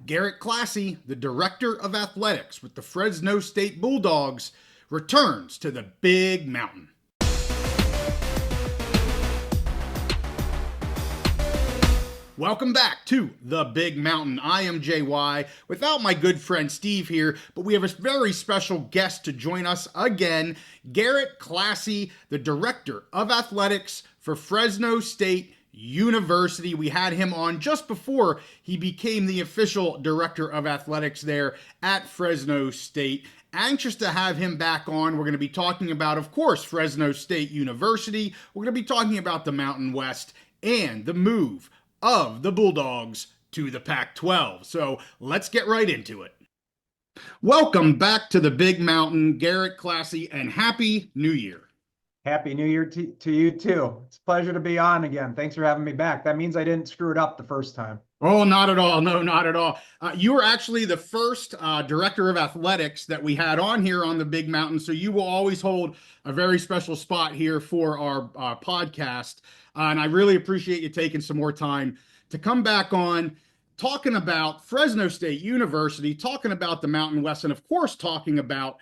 Garett Klassy, the Director of Athletics with the Fresno State Bulldogs, returns to the Big Mountain. Welcome back to the Big Mountain. I am JY, without my good friend Steve here, but we have a very special guest to join us again, Garett Klassy, the Director of Athletics for Fresno State University. We had him on just before he became the official Director of Athletics there at Fresno State. Anxious to have him back on. We're going to be talking about, of course, Fresno State University. We're going to be talking about the Mountain West and the move of the Bulldogs to the Pac-12. So let's get right into it. Welcome back to the Big Mountain, Garett Klassy, and Happy New Year. Happy New Year to you too. It's a pleasure to be on again. Thanks for having me back. That means I didn't screw it up the first time. Oh, not at all. No, not at all. You were actually the first Director of Athletics that we had on here on the Big Mountain, so you will always hold a very special spot here for our podcast. And I really appreciate you taking some more time to come back on, talking about Fresno State University, talking about the Mountain West, and of course, talking about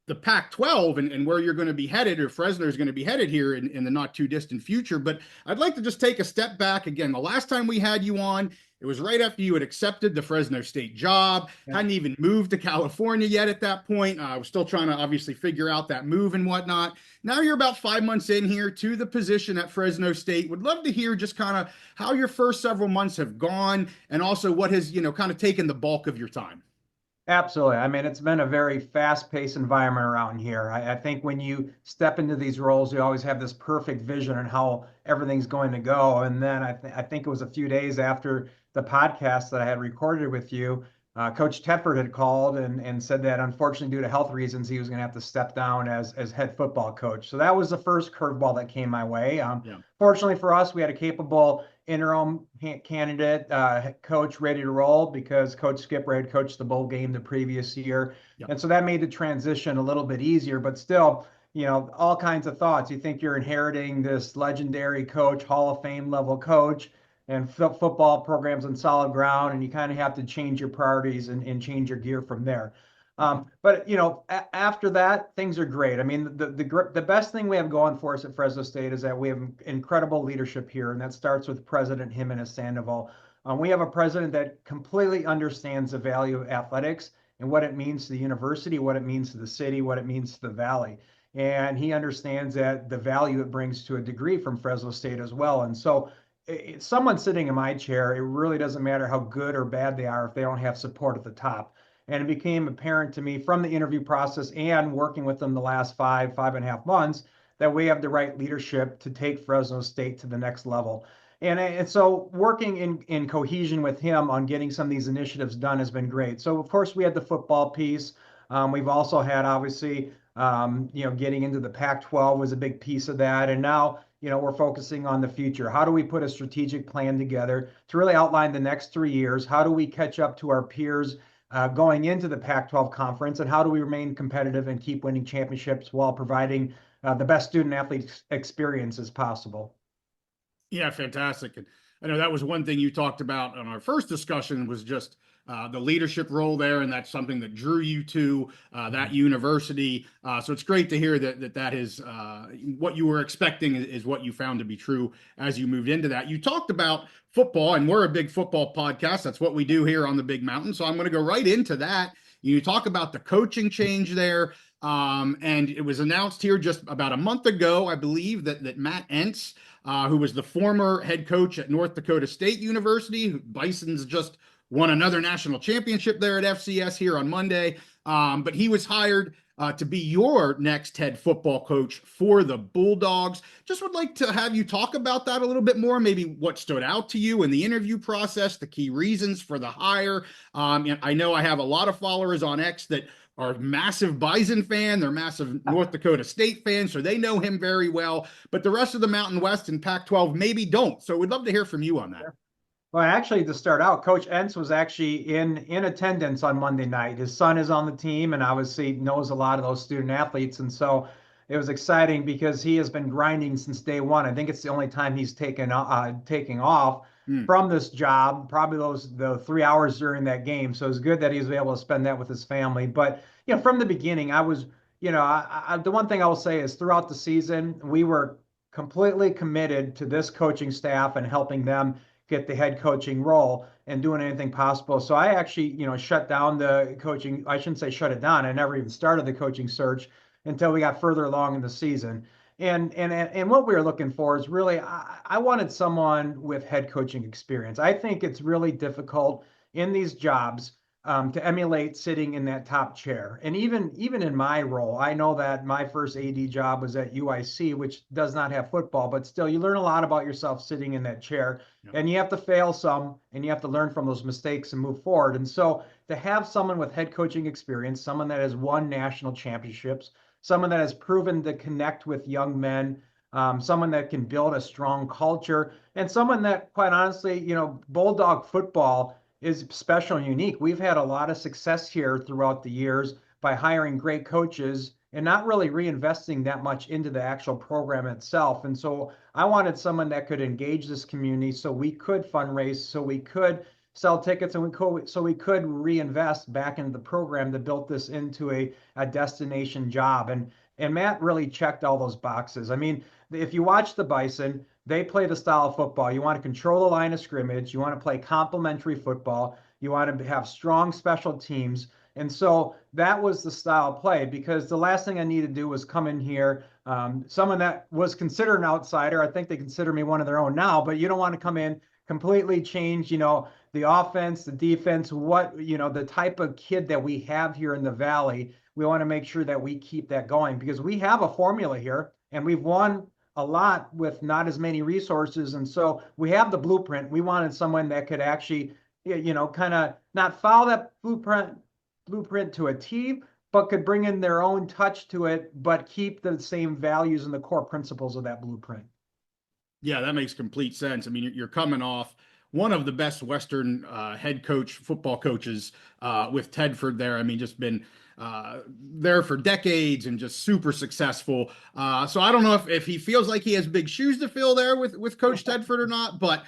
the Pac-12 and where you're going to be headed, or Fresno is going to be headed here in the not too distant future. But I'd like to just take a step back again. The last time we had you on, it was right after you had accepted the Fresno State job, hadn't even moved to California yet at that point. I was still trying to obviously figure out that move and whatnot. Now you're about 5 months in here to the position at Fresno State. Would love to hear just kind of how your first several months have gone, and also what has, kind of taken the bulk of your time. Absolutely. I mean, it's been a very fast-paced environment around here. I think when you step into these roles, you always have this perfect vision on how everything's going to go. And then I think it was a few days after the podcast that I had recorded with you, Coach Tedford had called and said that unfortunately, due to health reasons, he was going to have to step down as head football coach. So that was the first curveball that came my way. Fortunately for us, we had a capable interim candidate coach ready to roll because Coach Skipper had coached the bowl game the previous year. And so that made the transition a little bit easier, but still, all kinds of thoughts. You think you're inheriting this legendary coach, Hall of Fame level coach, and football programs on solid ground, and you kind of have to change your priorities and change your gear from there. But after that, things are great. I mean, the best thing we have going for us at Fresno State is that we have incredible leadership here, and that starts with President Jimenez Sandoval. We have a president that completely understands the value of athletics and what it means to the university, what it means to the city, what it means to the valley. And he understands that the value it brings to a degree from Fresno State as well. And so someone sitting in my chair, it really doesn't matter how good or bad they are if they don't have support at the top. And it became apparent to me from the interview process and working with them the last five and a half months that we have the right leadership to take Fresno State to the next level. And so working in cohesion with him on getting some of these initiatives done has been great. So of course we had the football piece. We've also had obviously, getting into the Pac-12 was a big piece of that. And now, we're focusing on the future. How do we put a strategic plan together to really outline the next 3 years? How do we catch up to our peers going into the Pac-12 conference, and how do we remain competitive and keep winning championships while providing the best student-athlete experience as possible? Yeah, fantastic. And I know that was one thing you talked about on our first discussion was just the leadership role there, and that's something that drew you to that university. So it's great to hear that is what you were expecting is what you found to be true as you moved into that. You talked about football, and we're a big football podcast. That's what we do here on the Big Mountain. So I'm going to go right into that. You talk about the coaching change there. And it was announced here just about a month ago, I believe, that Matt Entz, who was the former head coach at North Dakota State University, Bison's just won another national championship there at FCS here on Monday. But he was hired to be your next head football coach for the Bulldogs. Just would like to have you talk about that a little bit more, maybe what stood out to you in the interview process, the key reasons for the hire. And I know I have a lot of followers on X that are massive Bison fan. They're massive North Dakota State fans, so they know him very well. But the rest of the Mountain West and Pac-12 maybe don't. So we'd love to hear from you on that. Sure. Well, actually, to start out, Coach Entz was actually in attendance on Monday night. His son is on the team and obviously knows a lot of those student athletes. And so it was exciting because he has been grinding since day one. I think it's the only time he's taking off. Hmm. from this job, probably the 3 hours during that game. So it's good that he was able to spend that with his family. But from the beginning, I was, the one thing I will say is throughout the season, we were completely committed to this coaching staff and helping them get the head coaching role and doing anything possible. So I actually, shut down the coaching. I shouldn't say shut it down. I never even started the coaching search until we got further along in the season. And what we were looking for is really, I wanted someone with head coaching experience. I think it's really difficult in these jobs to emulate sitting in that top chair. And even in my role, I know that my first AD job was at UIC, which does not have football, but still you learn a lot about yourself sitting in that chair. Yep. And you have to fail some and you have to learn from those mistakes and move forward. And so to have someone with head coaching experience, someone that has won national championships, someone that has proven to connect with young men, someone that can build a strong culture, and someone that, quite honestly, Bulldog football is special and unique. We've had a lot of success here throughout the years by hiring great coaches and not really reinvesting that much into the actual program itself. And so I wanted someone that could engage this community so we could fundraise, so we could sell tickets, and we could reinvest back into the program to build this into a destination job. And Matt really checked all those boxes. I mean, if you watch the Bison, they play the style of football. You want to control the line of scrimmage. You want to play complementary football. You want to have strong special teams. And so that was the style of play, because the last thing I needed to do was come in here, someone that was considered an outsider. I think they consider me one of their own now, but you don't want to come in, completely change, the offense, the defense, the type of kid that we have here in the Valley. We want to make sure that we keep that going, because we have a formula here and we've won a lot with not as many resources. And so we have the blueprint. We wanted someone that could actually, kind of not follow that blueprint to a T, but could bring in their own touch to it, but keep the same values and the core principles of that blueprint. Yeah, that makes complete sense. I mean, you're coming off one of the best Western head coach football coaches with Tedford there. I mean, just been there for decades and just super successful. So I don't know if he feels like he has big shoes to fill there with Coach Tedford or not, but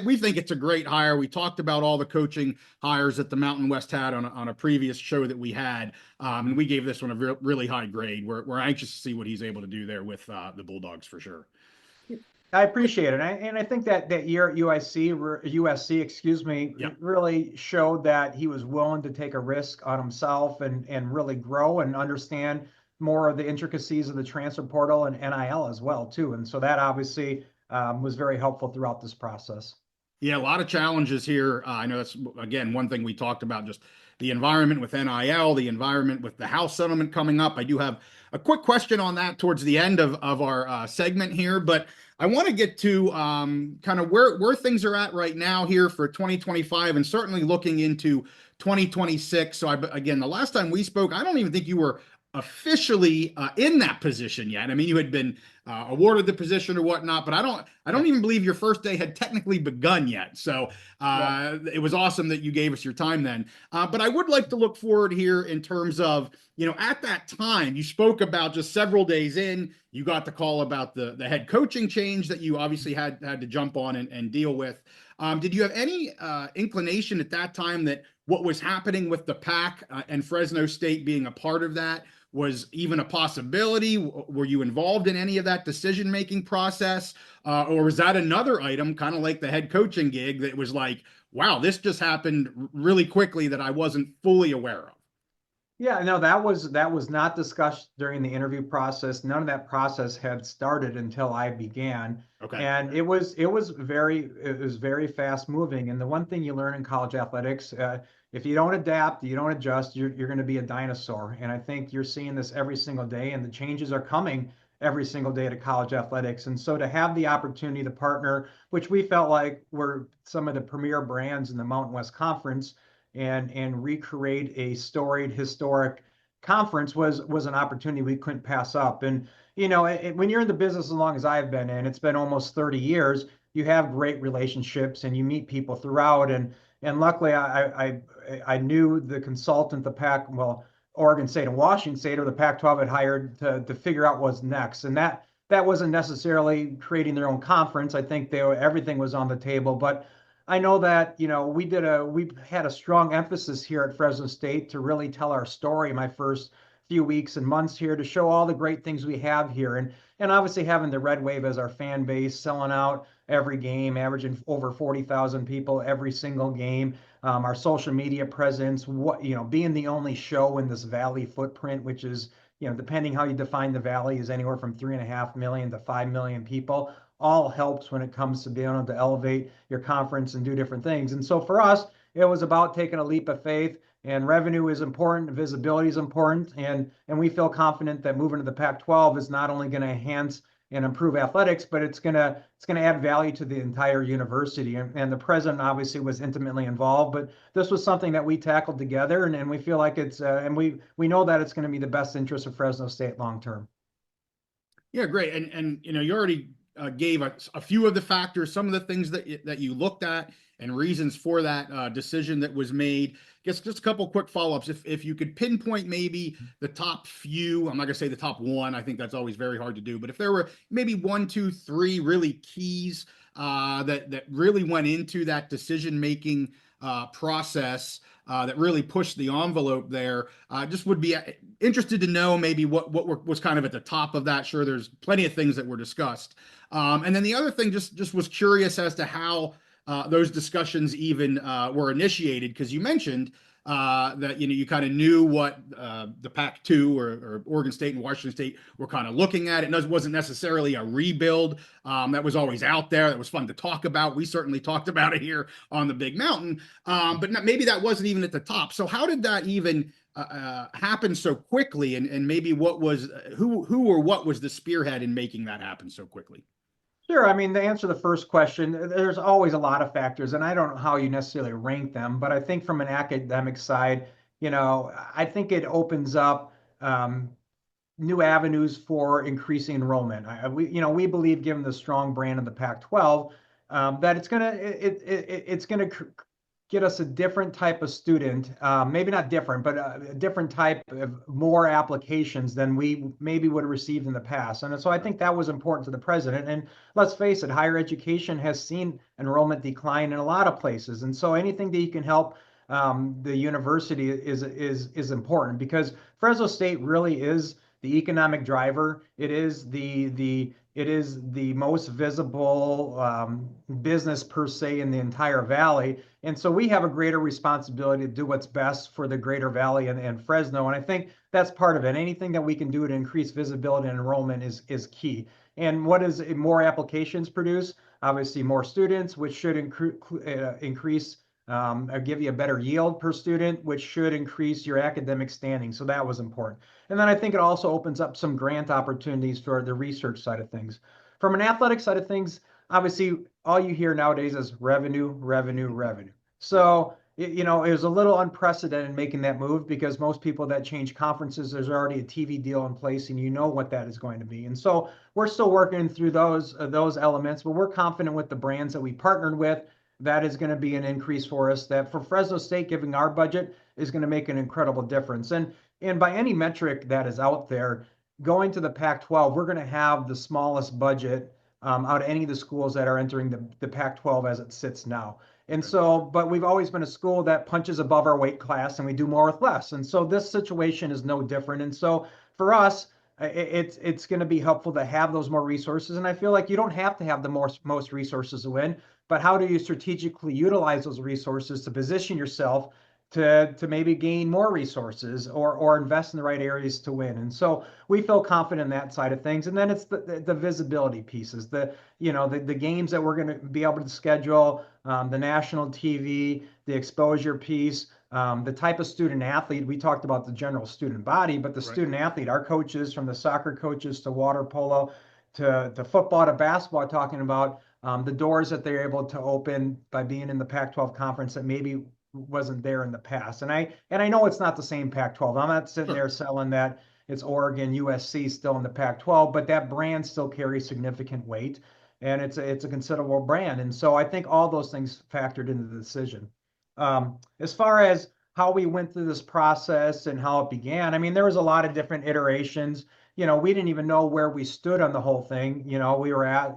we think it's a great hire. We talked about all the coaching hires that the Mountain West had on a previous show that we had, and we gave this one a really high grade. We're anxious to see what he's able to do there with the Bulldogs for sure. I appreciate it. And I think that year at USC, excuse me, Yep. really showed that he was willing to take a risk on himself and really grow and understand more of the intricacies of the transfer portal and NIL as well, too. And so that obviously was very helpful throughout this process. Yeah, a lot of challenges here. I know that's, again, one thing we talked about, just the environment with NIL, the environment with the House settlement coming up. I do have a quick question on that towards the end of our segment here, but I want to get to kind of where things are at right now here for 2025 and certainly looking into 2026. So again, the last time we spoke, I don't even think you were officially in that position yet. I mean, you had been awarded the position or whatnot, but I don't even believe your first day had technically begun yet. So It was awesome that you gave us your time then. But I would like to look forward here in terms of, at that time, you spoke about just several days in, you got the call about the head coaching change that you obviously had to jump on and deal with. Did you have any inclination at that time that what was happening with the PAC and Fresno State being a part of that was even a possibility? Were you involved in any of that decision-making process? Or was that another item, kind of like the head coaching gig, that was like, wow, this just happened really quickly that I wasn't fully aware of? Yeah, no, that was not discussed during the interview process. None of that process had started until I began. Okay. And it was very fast moving. And the one thing you learn in college athletics, if you don't adapt, you don't adjust, you're going to be a dinosaur. And I think you're seeing this every single day, and the changes are coming every single day to college athletics. And so to have the opportunity to partner, which we felt like were some of the premier brands in the Mountain West Conference, and recreate a storied, historic conference was an opportunity we couldn't pass up. And when you're in the business as long as I've been in, it's been almost 30 years. You have great relationships and you meet people throughout. And luckily, I knew the consultant, the PAC, well, Oregon State and Washington State, or the Pac-12 had hired to figure out what's next. And that wasn't necessarily creating their own conference. I think everything was on the table, but I know that, we had a strong emphasis here at Fresno State to really tell our story my first few weeks and months here, to show all the great things we have here. And obviously having the Red Wave as our fan base, selling out every game, averaging over 40,000 people every single game. Our social media presence, being the only show in this Valley footprint, which is, depending how you define the Valley, is anywhere from 3.5 million to 5 million people, all helps when it comes to being able to elevate your conference and do different things. And so for us, it was about taking a leap of faith, and revenue is important, visibility is important, and we feel confident that moving to the Pac-12 is not only going to enhance and improve athletics, but it's going to add value to the entire university. And the president obviously was intimately involved, but this was something that we tackled together, and we feel like it's and we know that it's going to be the best interest of Fresno State long term. Yeah, great. And you already gave a few of the factors, some of the things that you looked at, and reasons for that decision that was made. I guess just a couple quick follow-ups. If you could pinpoint maybe the top few, I'm not gonna say the top one, I think that's always very hard to do, but if there were maybe 1, 2, 3 really keys that really went into that decision-making process that really pushed the envelope there, just would be interested to know maybe what was kind of at the top of that. Sure, there's plenty of things that were discussed. And then the other thing, just was curious as to how those discussions even were initiated, because you mentioned that you kind of knew what the Pac-2 or Oregon State and Washington State were kind of looking at. It wasn't necessarily a rebuild that was always out there. That was fun to talk about. We certainly talked about it here on the Big Mountain, but maybe that wasn't even at the top. So how did that even happen so quickly? And maybe what was who or what was the spearhead in making that happen so quickly? Sure. I mean, to answer the first question, there's always a lot of factors, and I don't know how you necessarily rank them, but I think from an academic side, I think it opens up new avenues for increasing enrollment. We believe, given the strong brand of the Pac-12, that it's gonna get us a different type of student, maybe not different, but a different type of more applications than we maybe would have received in the past. And so I think that was important to the president. And let's face it, higher education has seen enrollment decline in a lot of places. And so anything that you can help the university is important, because Fresno State really is the economic driver. It is the most visible business per se in the entire valley. And so we have a greater responsibility to do what's best for the greater valley and Fresno. And I think that's part of it. Anything that we can do to increase visibility and enrollment is key. And what does more applications produce? Obviously more students, which should increase or give you a better yield per student, which should increase your academic standing. So that was important. And then I think it also opens up some grant opportunities for the research side of things. From an athletic side of things, obviously all you hear nowadays is revenue, revenue, revenue. So, it was a little unprecedented making that move, because most people that change conferences, there's already a TV deal in place, and you know what that is going to be. And so we're still working through those elements, but we're confident with the brands that we partnered with. That is going to be an increase for us, that for Fresno State, giving our budget, is going to make an incredible difference. And by any metric that is out there, going to the Pac-12, we're going to have the smallest budget out of any of the schools that are entering the Pac-12 as it sits now. And so, but we've always been a school that punches above our weight class, and we do more with less. And so this situation is no different. And so for us, it's going to be helpful to have those more resources. And I feel like you don't have to have the most resources to win, but how do you strategically utilize those resources to position yourself to maybe gain more resources or invest in the right areas to win? And so we feel confident in that side of things. And then it's the visibility pieces, the games that we're going to be able to schedule, the national TV, the exposure piece, the type of student athlete. We talked about the general student body, but the student athlete, our coaches, from the soccer coaches to water polo to football to basketball, talking about the doors that they're able to open by being in the Pac-12 conference that maybe wasn't there in the past. And I know it's not the same Pac-12. I'm not sitting there selling that it's Oregon, USC still in the Pac-12, but that brand still carries significant weight, and it's a considerable brand. And so I think all those things factored into the decision. As far as how we went through this process and how it began, I mean, there was a lot of different iterations. We didn't even know where we stood on the whole thing. We were at,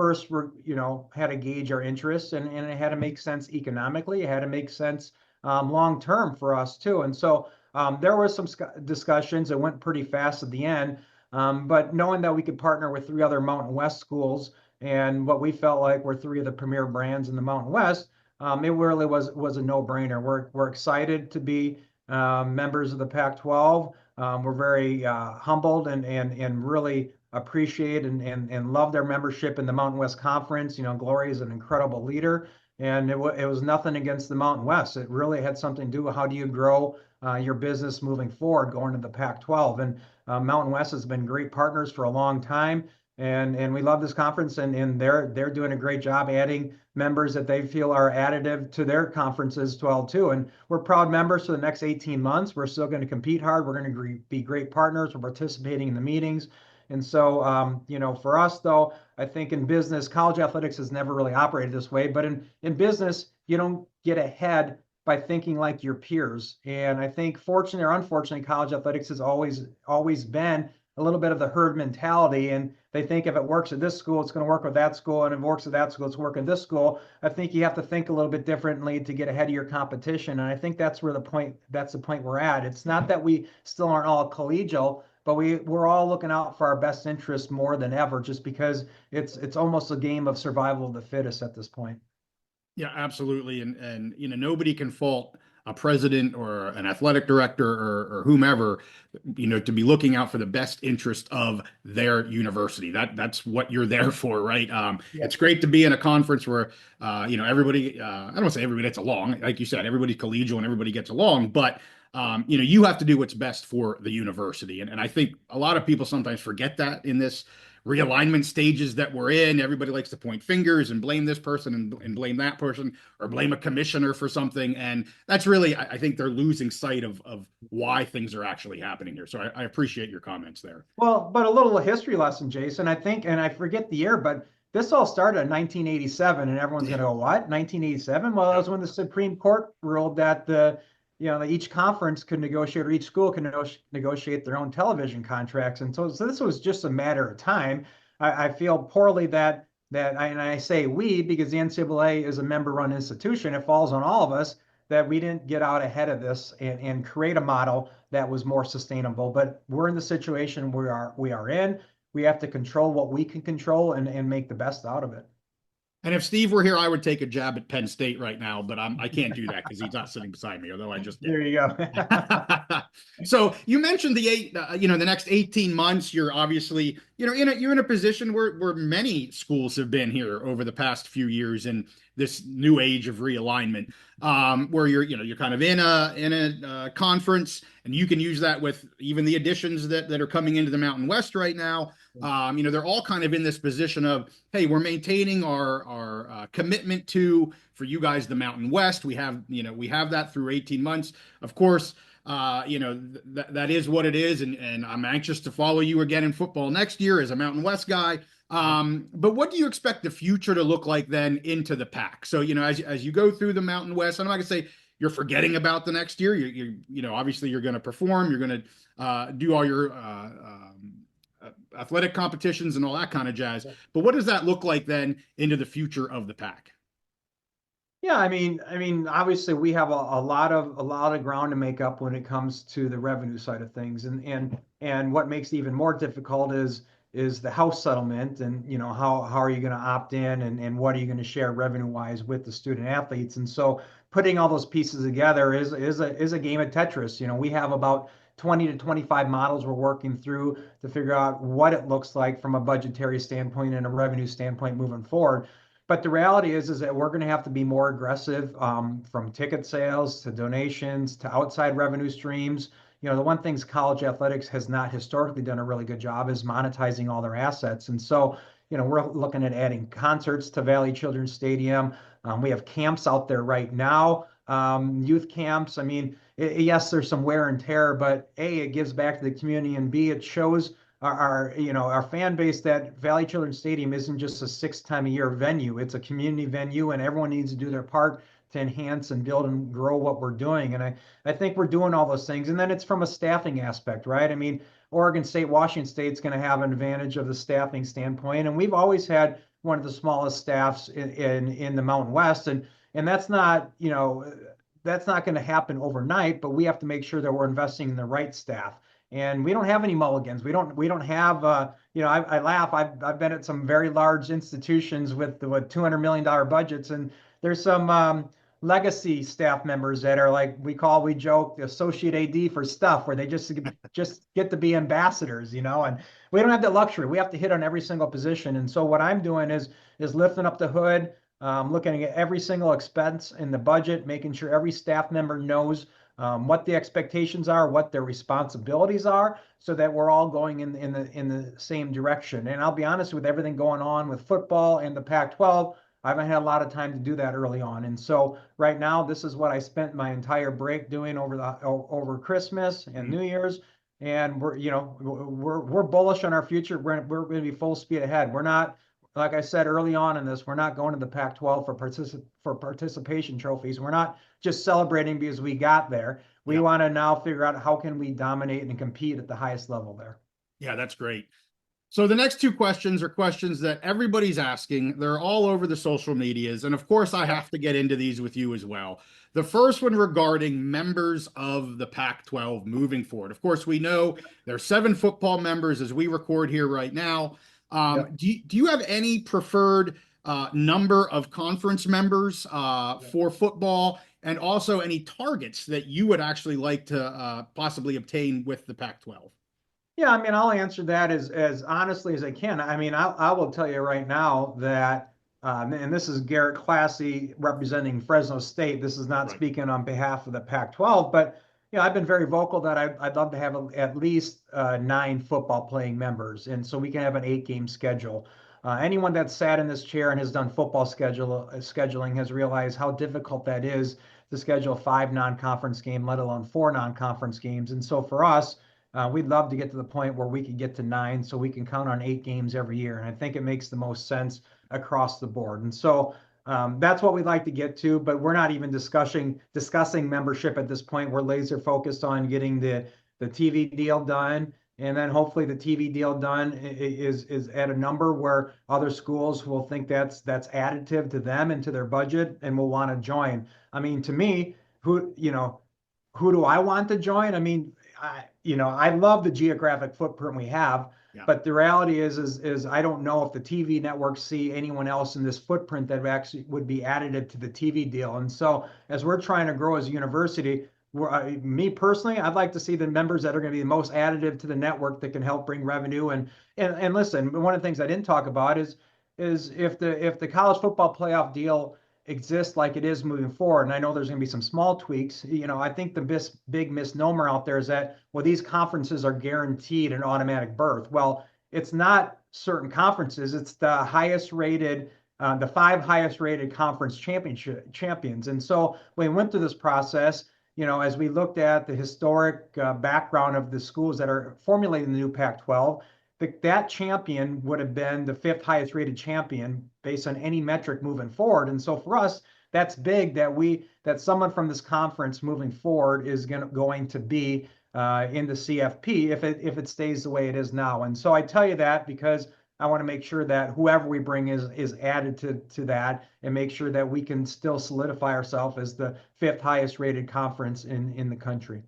first were, had to gauge our interests, and it had to make sense economically. It had to make sense long term for us too. And so there were some discussions that went pretty fast at the end. But knowing that we could partner with 3 other Mountain West schools and what we felt like were 3 of the premier brands in the Mountain West, it really was a no-brainer. We're excited to be members of the Pac-12. We're very humbled and really appreciate and love their membership in the Mountain West Conference. Gloria is an incredible leader, and it was nothing against the Mountain West. It really had something to do with how do you grow your business moving forward, going to the Pac-12. And Mountain West has been great partners for a long time, and we love this conference, and they're doing a great job adding members that they feel are additive to their conferences as well too. And we're proud members for the next 18 months. We're still going to compete hard. We're going to be great partners. We're participating in the meetings. And so, for us though, I think in business, college athletics has never really operated this way, but in business, you don't get ahead by thinking like your peers. And I think fortunately or unfortunately, college athletics has always been a little bit of the herd mentality, and they think if it works at this school, it's going to work with that school, and if it works at that school, it's working at this school. I think you have to think a little bit differently to get ahead of your competition, and I think that's the point we're at. It's not that we still aren't all collegial, but we're all looking out for our best interest more than ever, just because it's almost a game of survival of the fittest at this point. Yeah, absolutely. And nobody can fault a president or an athletic director or whomever, to be looking out for the best interest of their university. That's what you're there for, right? Yeah. It's great to be in a conference where, everybody, I don't want to say everybody gets along. Like you said, everybody's collegial and everybody gets along, but you have to do what's best for the university. And I think a lot of people sometimes forget that in this realignment stages that we're in. Everybody likes to point fingers and blame this person and blame that person, or blame a commissioner for something. And that's really, I think they're losing sight of why things are actually happening here. So I appreciate your comments there. Well, but a little history lesson, Jason, I think, and I forget the year, but this all started in 1987, and everyone's going to go, what? 1987? Well, that was when the Supreme Court ruled that each conference could negotiate, or each school can negotiate their own television contracts. And so this was just a matter of time. I feel poorly and I say we, because the NCAA is a member-run institution. It falls on all of us that we didn't get out ahead of this and create a model that was more sustainable. But we're in the situation we are in. We have to control what we can control and make the best out of it. And if Steve were here, I would take a jab at Penn State right now, but I can't do that because he's not sitting beside me, although I just did. There you go. So you mentioned the next 18 months, you're obviously, you're in a position where many schools have been here over the past few years in this new age of realignment, where you're kind of in a conference, and you can use that with even the additions that are coming into the Mountain West right now. They're all kind of in this position of, hey, we're maintaining our commitment for you guys, the Mountain West. We have that through 18 months. Of course, that is what it is. And I'm anxious to follow you again in football next year as a Mountain West guy. But what do you expect the future to look like then into the PAC? So, as you go through the Mountain West, I'm not gonna say you're forgetting about the next year. Obviously you're going to perform, you're going to do all your athletic competitions and all that kind of jazz. But what does that look like then into the future of the PAC? Yeah, I mean, obviously we have a lot of ground to make up when it comes to the revenue side of things, and what makes it even more difficult is the House settlement, and how are you going to opt in, and what are you going to share revenue wise with the student athletes. And so putting all those pieces together is a game of Tetris. We have about 20 to 25 models we're working through to figure out what it looks like from a budgetary standpoint and a revenue standpoint moving forward. But the reality is that we're going to have to be more aggressive, from ticket sales to donations to outside revenue streams. The one thing college athletics has not historically done a really good job is monetizing all their assets. And so, we're looking at adding concerts to Valley Children's Stadium. We have camps out there right now, youth camps. I mean, yes, there's some wear and tear, but A, it gives back to the community, and B, it shows our fan base that Valley Children's Stadium isn't just a 6-time-a-year venue. It's a community venue, and everyone needs to do their part to enhance and build and grow what we're doing. And I think we're doing all those things. And then it's from a staffing aspect, right? I mean, Oregon State, Washington State's going to have an advantage of the staffing standpoint. And we've always had one of the smallest staffs in the Mountain West. And that's not, that's not going to happen overnight, but we have to make sure that we're investing in the right staff. And we don't have any mulligans. We don't have, I laugh. I've been at some very large institutions with $200 million budgets, and there's some legacy staff members that are like, we joke the associate AD for stuff, where they just get to be ambassadors, and we don't have that luxury. We have to hit on every single position. And so what I'm doing is lifting up the hood, looking at every single expense in the budget, making sure every staff member knows what the expectations are, what their responsibilities are, so that we're all going in the same direction. And I'll be honest, with everything going on with football and the Pac-12, I haven't had a lot of time to do that early on. And so right now, this is what I spent my entire break doing over Christmas and New Year's. And we're bullish on our future. We're going to be full speed ahead. We're not, like I said early on in this, we're not going to the Pac-12 for participation trophies. We're not just celebrating because we got there. We want to now figure out how can we dominate and compete at the highest level there. Yeah, that's great. So the next two questions are questions that everybody's asking. They're all over the social medias. And of course, I have to get into these with you as well. The first one regarding members of the Pac-12 moving forward. Of course, we know there are 7 football members as we record here right now. Do you have any preferred number of conference members for football, and also any targets that you would actually like to possibly obtain with the Pac-12? Yeah, I mean, I'll answer that as honestly as I can. I mean, I will tell you right now that, and this is Garett Klassy representing Fresno State. This is not speaking on behalf of the Pac-12, but I've been very vocal that I'd love to have at least 9 football playing members, and so we can have an 8-game schedule. Anyone that's sat in this chair and has done football scheduling has realized how difficult that is to schedule 5 non-conference games, let alone 4 non-conference games. And so for us, we'd love to get to the point where we could get to 9, so we can count on 8 games every year. And I think it makes the most sense across the board. And so that's what we'd like to get to, but we're not even discussing membership at this point. We're laser focused on getting the TV deal done. And then hopefully the TV deal done is at a number where other schools will think that's additive to them and to their budget and will want to join. I mean, to me, who do I want to join? I mean, I love the geographic footprint we have, but the reality is I don't know if the TV networks see anyone else in this footprint that actually would be additive to the TV deal. And so as we're trying to grow as a university, me personally, I'd like to see the members that are going to be the most additive to the network that can help bring revenue. And listen, one of the things I didn't talk about is if the college football playoff deal exists like it is moving forward, and I know there's going to be some small tweaks. I think the big misnomer out there is that, well, these conferences are guaranteed an automatic berth. Well, it's not certain conferences. It's the highest rated, the 5 highest rated conference champions. And so we went through this process. As we looked at the historic background of the schools that are formulating the new Pac-12, that champion would have been the 5th highest rated champion based on any metric moving forward. And so for us, that's big that someone from this conference moving forward is going to be in the CFP if it stays the way it is now. And so I tell you that because I want to make sure that whoever we bring is added to that, and make sure that we can still solidify ourselves as the 5th highest rated conference in the country.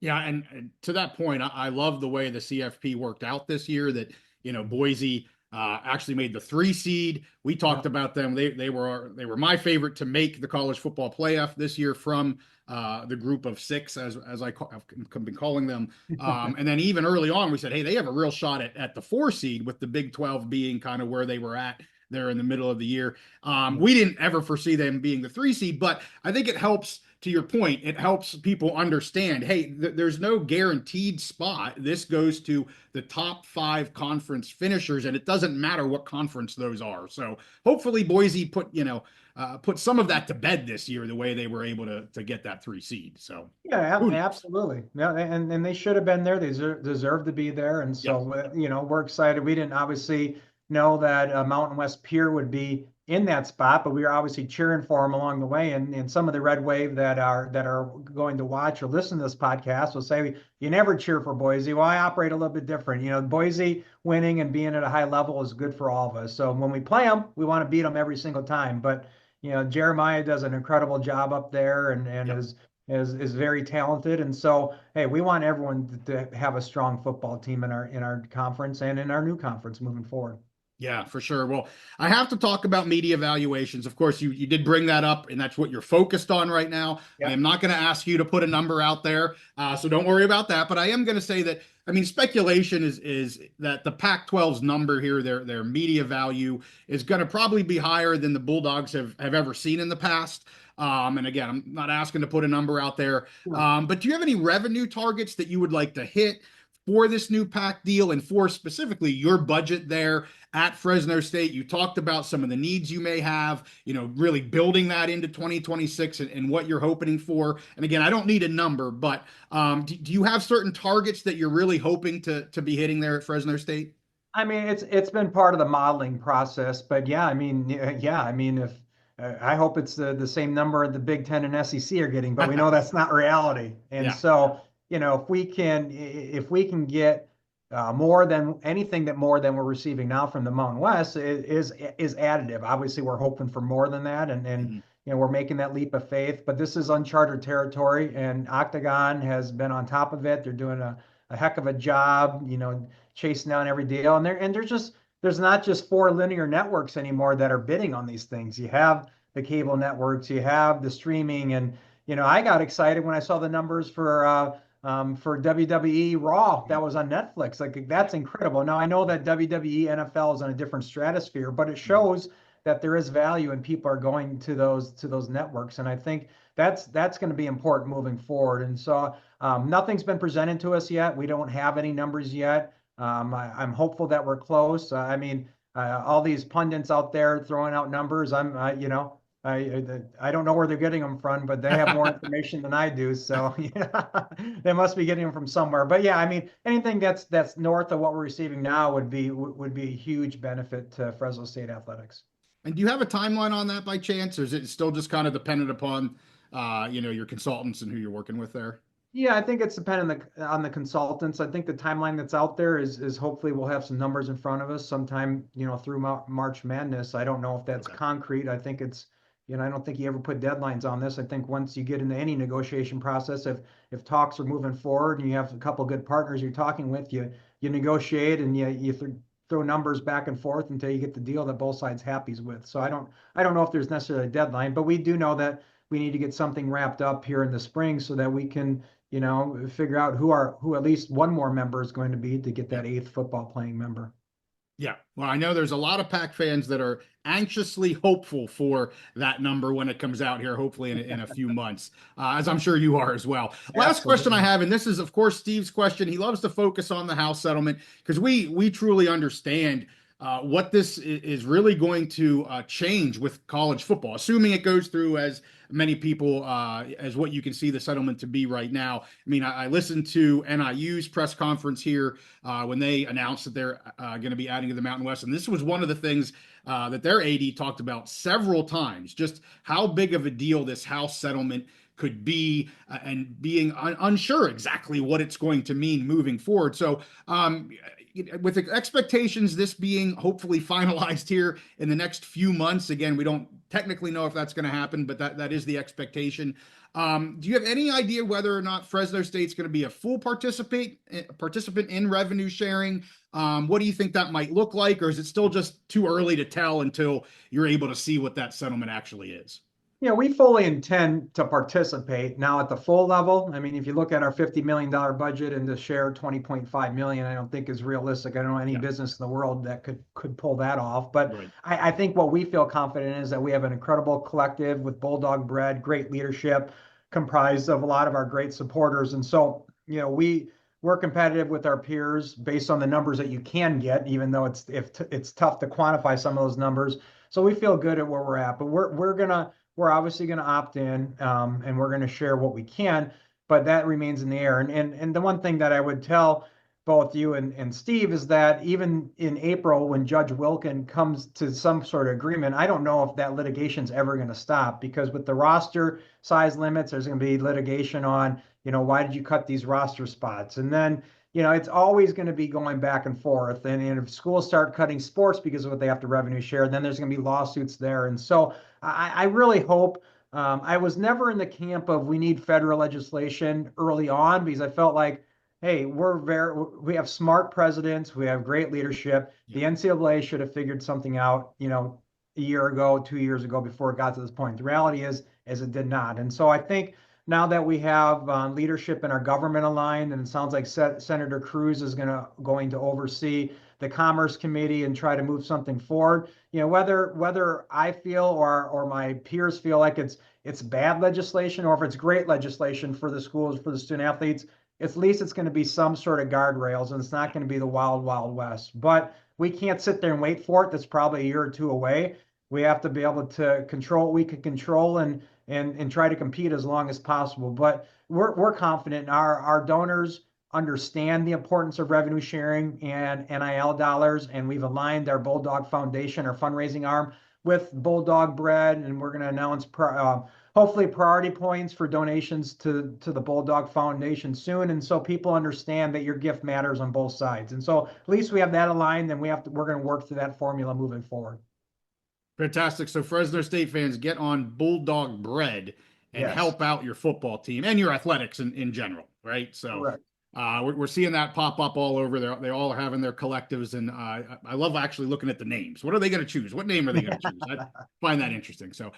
Yeah, and to that point, I love the way the CFP worked out this year. That Boise actually made the 3 seed. We talked about them. They were my favorite to make the college football playoff this year from the group of 6, as I've been calling them. And then even early on, we said, hey, they have a real shot at the 4 seed, with the Big 12 being kind of where they were at there in the middle of the year. We didn't ever foresee them being the 3 seed, but I think it helps. To your point, it helps people understand, hey, there's no guaranteed spot. This goes to the top 5 conference finishers, and it doesn't matter what conference those are. So hopefully Boise put some of that to bed this year, the way they were able to get that 3 seed. So yeah, absolutely. Yeah, and they should have been there. They deserve to be there. And so we're excited. We didn't obviously know that Mountain West Pier would be in that spot, but we are obviously cheering for them along the way. And some of the Red Wave that are going to watch or listen to this podcast will say, you never cheer for Boise. Well, I operate a little bit different. Boise winning and being at a high level is good for all of us. So when we play them, we want to beat them every single time. But Jeremiah does an incredible job up there and Yep. is very talented. And so, hey, we want everyone to have a strong football team in our conference and in our new conference moving forward. Yeah, for sure. Well, I have to talk about media evaluations. Of course, you did bring that up, and that's what you're focused on right now. I Yeah. am not going to ask you to put a number out there, so don't worry about that. But I am going to say that, I mean, speculation is that the Pac-12's number here, their media value, is going to probably be higher than the Bulldogs have ever seen in the past. And again, I'm not asking to put a number out there, but do you have any revenue targets that you would like to hit for this new PAC deal and for specifically your budget there at Fresno State? You talked about some of the needs you may have, really building that into 2026 and what you're hoping for. And again, I don't need a number, but do you have certain targets that you're really hoping to be hitting there at Fresno State? I mean, it's been part of the modeling process, but yeah, I mean, if I hope it's the same number the Big Ten and SEC are getting, but we know that's not reality. And Yeah. so, if we can get more than we're receiving now from the Mountain West is additive. Obviously, we're hoping for more than that, and we're making that leap of faith. But this is uncharted territory, and Octagon has been on top of it. They're doing a heck of a job, chasing down every deal. And there's not just 4 linear networks anymore that are bidding on these things. You have the cable networks, you have the streaming, and I got excited when I saw the numbers for WWE Raw that was on Netflix. Like, that's incredible. Now I know that WWE NFL is on a different stratosphere, but it shows that there is value and people are going to those networks. And I think that's going to be important moving forward. And so nothing's been presented to us yet. We don't have any numbers yet. I'm hopeful that we're close. I mean, all these pundits out there throwing out numbers. I don't know where they're getting them from, but they have more information than I do. So they must be getting them from somewhere. But yeah, I mean, anything that's north of what we're receiving now would be a huge benefit to Fresno State athletics. And do you have a timeline on that by chance, or is it still just kind of dependent upon, your consultants and who you're working with there? Yeah, I think it's dependent on the consultants. I think the timeline that's out there is hopefully we'll have some numbers in front of us sometime, through March Madness. I don't know if that's concrete. I think it's, I don't think you ever put deadlines on this. I think once you get into any negotiation process, if talks are moving forward and you have a couple of good partners you're talking with, you negotiate and you throw numbers back and forth until you get the deal that both sides happy with. So I don't know if there's necessarily a deadline, but we do know that we need to get something wrapped up here in the spring so that we can, figure out who at least one more member is going to be to get that 8th football playing member. Yeah. Well, I know there's a lot of PAC fans that are anxiously hopeful for that number when it comes out here, hopefully in a few months, as I'm sure you are as well. Last question I have, and this is, of course, Steve's question. He loves to focus on the House settlement because we truly understand what this is really going to change with college football, assuming it goes through as many people as what you can see the settlement to be right now. I mean, I listened to NIU's press conference here when they announced that they're going to be adding to the Mountain West. And this was one of the things that their AD talked about several times, just how big of a deal this House settlement could be and being unsure exactly what it's going to mean moving forward. So with the expectations, this being hopefully finalized here in the next few months, again, we don't technically know if that's going to happen, but that is the expectation. Do you have any idea whether or not Fresno State's going to be a full participant in revenue sharing? What do you think that might look like, or is it still just too early to tell until you're able to see what that settlement actually is? Yeah, we fully intend to participate now at the full level. I mean, if you look at our $50 million budget and to share 20.5 million, I don't think is realistic. I don't know any business in the world that could pull that off. But right. I think what we feel confident in is that we have an incredible collective with Bulldog bred, great leadership, comprised of a lot of our great supporters. And so, we're competitive with our peers based on the numbers that you can get, even though it's tough to quantify some of those numbers. So we feel good at where we're at, but we're obviously going to opt in, and we're going to share what we can, but that remains in the air. And the one thing that I would tell both you and Steve is that even in April, when Judge Wilkin comes to some sort of agreement, I don't know if that litigation's ever going to stop, because with the roster size limits, there's going to be litigation on, why did you cut these roster spots? And then, it's always going to be going back and forth. And if schools start cutting sports because of what they have to revenue share, then there's going to be lawsuits there. And so I really hope, I was never in the camp of we need federal legislation early on, because I felt like, hey, we have smart presidents, we have great leadership. The NCAA should have figured something out, a year ago, 2 years ago, before it got to this point. The reality is it did not. And so I think now that we have leadership in our government aligned, and it sounds like Senator Cruz is going to oversee the Commerce Committee and try to move something forward. Whether I feel or my peers feel like it's bad legislation, or if it's great legislation for the schools, for the student athletes, at least it's going to be some sort of guardrails, and it's not going to be the wild, wild west. But we can't sit there and wait for it. That's probably a year or two away. We have to be able to control what we can control and try to compete as long as possible. But we're confident our donors understand the importance of revenue sharing and NIL dollars, and we've aligned our Bulldog Foundation, our fundraising arm, with Bulldog Bread, and we're going to announce hopefully priority points for donations to the Bulldog Foundation soon. And so people understand that your gift matters on both sides. And so at least we have that aligned, and we're going to work through that formula moving forward. Fantastic. So Fresno State fans, get on Bulldog Bread and help out your football team and your athletics in general, right? So we're seeing that pop up all over there. They all are having their collectives, and I love actually looking at the names. What are they going to choose? What name are they going to choose? I find that interesting. So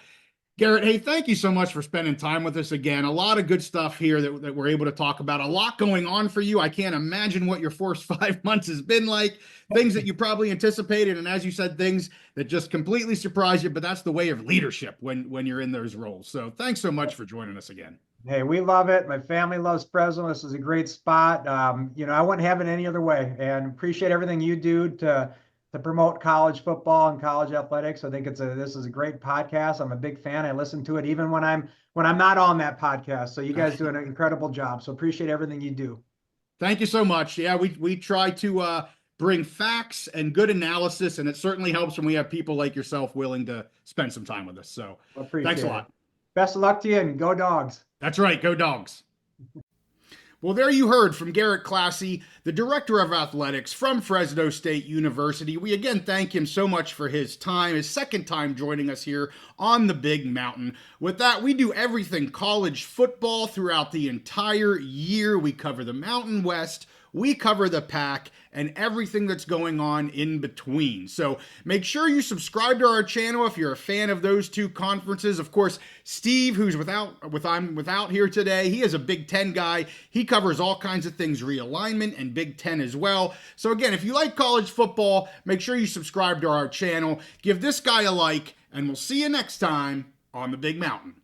Garett, hey, thank you so much for spending time with us again. A lot of good stuff here that we're able to talk about. A lot going on for you. I can't imagine what your first 5 months has been like. Things that you probably anticipated, and as you said, things that just completely surprise you. But that's the way of leadership when you're in those roles. So thanks so much for joining us again. Hey, we love it. My family loves Fresno. This is a great spot. I wouldn't have it any other way, and appreciate everything you do to promote college football and college athletics. I think this is a great podcast. I'm a big fan. I listen to it even when I'm not on that podcast. So you guys do an incredible job. So appreciate everything you do. Thank you so much. Yeah, we try to bring facts and good analysis, and it certainly helps when we have people like yourself willing to spend some time with us. So thanks a lot. Best of luck to you, and go Dogs. That's right. Go Dogs. Well, there you heard from Garett Klassy, the Director of Athletics from Fresno State University. We again thank him so much for his time, his second time joining us here on the Big Mountain. With that, we do everything college football throughout the entire year. We cover the Mountain West, we cover the PAC, and everything that's going on in between. So make sure you subscribe to our channel if you're a fan of those two conferences. Of course, Steve, who's without here today, he is a Big Ten guy. He covers all kinds of things, realignment and Big Ten as well. So again, if you like college football, make sure you subscribe to our channel. Give this guy a like, and we'll see you next time on the Big Mountain.